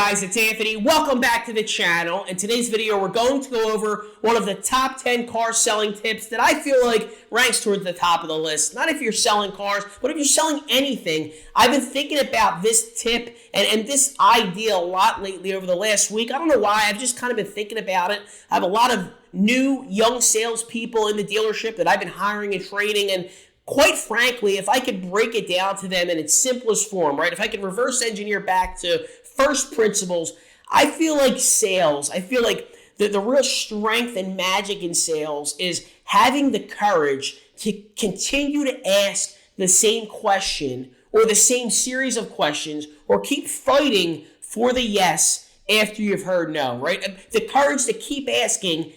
guys, it's Anthony. Welcome back to the channel. In today's video, we're going to go over one of the top 10 car selling tips that I feel like ranks towards the top of the list. Not if you're selling cars, but if you're selling anything. I've been thinking about this tip and this idea a lot lately over the last week. I don't know why. I've just kind of been thinking about it. I have a lot of new young salespeople in the dealership that I've been hiring and training, and quite frankly, if I could break it down to them in its simplest form, right? If I could reverse engineer back to first principles, I feel like sales, I feel like the real strength and magic in sales is having the courage to continue to ask the same question or the same series of questions or keep fighting for the yes after you've heard no, right? The courage to keep asking,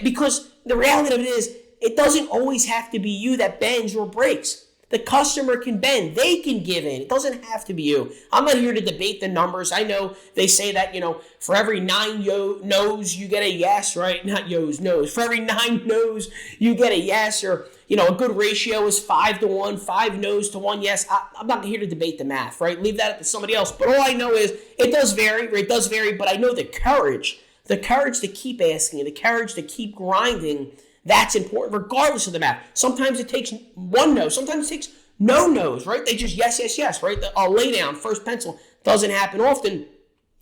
because the reality of it is, it doesn't always have to be you that bends or breaks. The customer can bend. They can give in. It doesn't have to be you. I'm not here to debate the numbers. I know they say that, for every 9 no's, you get a yes, right? Not yo's, no's. For every 9 no's, you get a yes. Or, a good ratio is 5 to 1, 5 no's to 1 yes. I'm not here to debate the math, right? Leave that up to somebody else. But all I know is it does vary, right? It does vary, but I know the courage to keep asking, the courage to keep grinding. That's important regardless of the math. Sometimes it takes 1 no. Sometimes it takes no no's, right? They just yes, right? A lay down, first pencil doesn't happen often.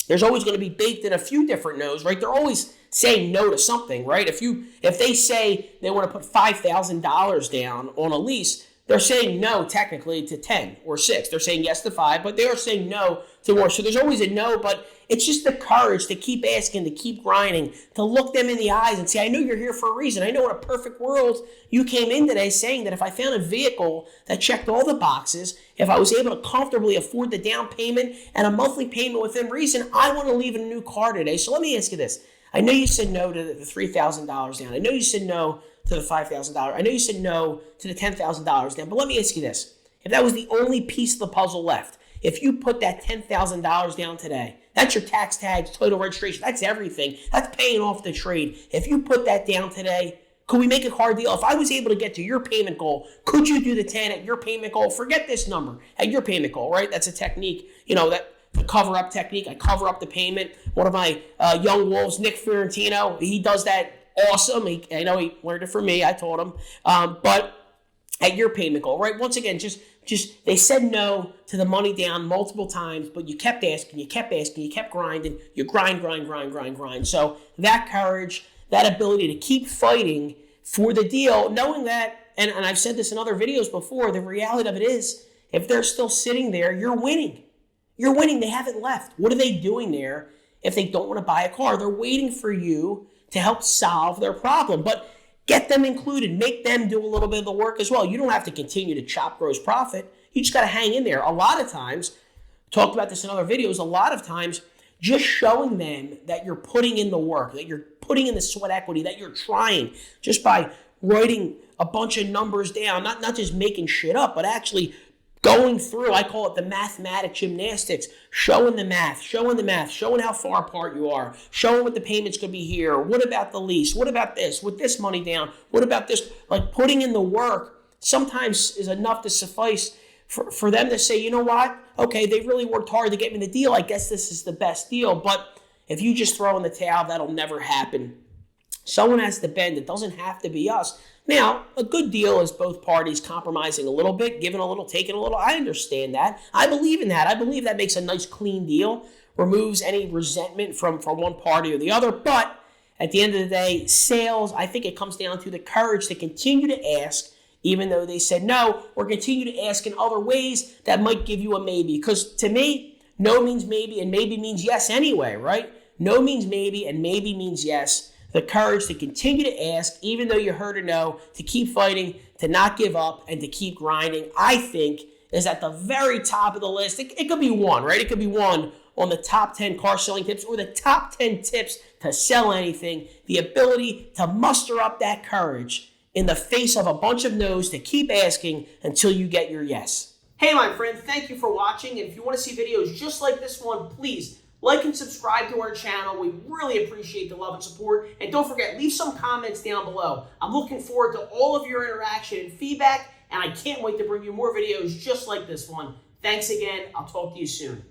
There's always going to be baked in a few different no's, right? They're always saying no to something, right? If they say they want to put $5,000 down on a lease, they're saying no technically to 10 or 6. They're saying yes to 5, but they are saying no to more. So there's always a no, but it's just the courage to keep asking, to keep grinding, to look them in the eyes and say, I know you're here for a reason. I know in a perfect world you came in today saying that if I found a vehicle that checked all the boxes, if I was able to comfortably afford the down payment and a monthly payment within reason, I want to leave in a new car today. So let me ask you this. I know you said no to the $3,000 down. I know you said no to the $5,000. I know you said no to the $10,000 down, but let me ask you this. If that was the only piece of the puzzle left, if you put that $10,000 down today, that's your tax tags, title registration, that's everything. That's paying off the trade. If you put that down today, could we make a car deal? If I was able to get to your payment goal, could you do the 10 at your payment goal? Forget this number at your payment goal, right? That's a technique, that the cover-up technique. I cover up the payment. One of my young wolves, Nick Fiorentino, he does that awesome. I know he learned it from me. I told him. But at your payment goal, right? Once again, just they said no to the money down multiple times, but you kept asking, you kept grinding. You grind. So that courage, that ability to keep fighting for the deal, knowing that, and I've said this in other videos before, the reality of it is, if they're still sitting there, you're winning. You're winning. They haven't left. What are they doing there if they don't want to buy a car? They're waiting for you to help solve their problem. But get them included. Make them do a little bit of the work as well. You don't have to continue to chop gross profit. You just got to hang in there. A lot of times, talked about this in other videos, a lot of times, just showing them that you're putting in the work, that you're putting in the sweat equity, that you're trying, just by writing a bunch of numbers down, not just making shit up, but actually going through, I call it the mathematic gymnastics, showing the math, showing how far apart you are, showing what the payment's going to be here. What about the lease? What about this? With this money down? What about this? Like putting in the work sometimes is enough to suffice for them to say, you know what? Okay, they really worked hard to get me the deal. I guess this is the best deal. But if you just throw in the towel, that'll never happen. Someone has to bend. It doesn't have to be us. Now, a good deal is both parties compromising a little bit, giving a little, taking a little. I understand that. I believe in that. I believe that makes a nice, clean deal, removes any resentment from one party or the other. But at the end of the day, sales, I think it comes down to the courage to continue to ask, even though they said no, or continue to ask in other ways that might give you a maybe. Because to me, no means maybe, and maybe means yes anyway, right? No means maybe, and maybe means yes. The courage to continue to ask, even though you heard a no, to keep fighting, to not give up, and to keep grinding, I think is at the very top of the list. It could be one, right? It could be one on the top 10 car selling tips or the top 10 tips to sell anything. The ability to muster up that courage in the face of a bunch of no's to keep asking until you get your yes. Hey, my friend, thank you for watching. And if you want to see videos just like this one, please like and subscribe to our channel. We really appreciate the love and support. And don't forget, leave some comments down below. I'm looking forward to all of your interaction and feedback, and I can't wait to bring you more videos just like this one. Thanks again. I'll talk to you soon.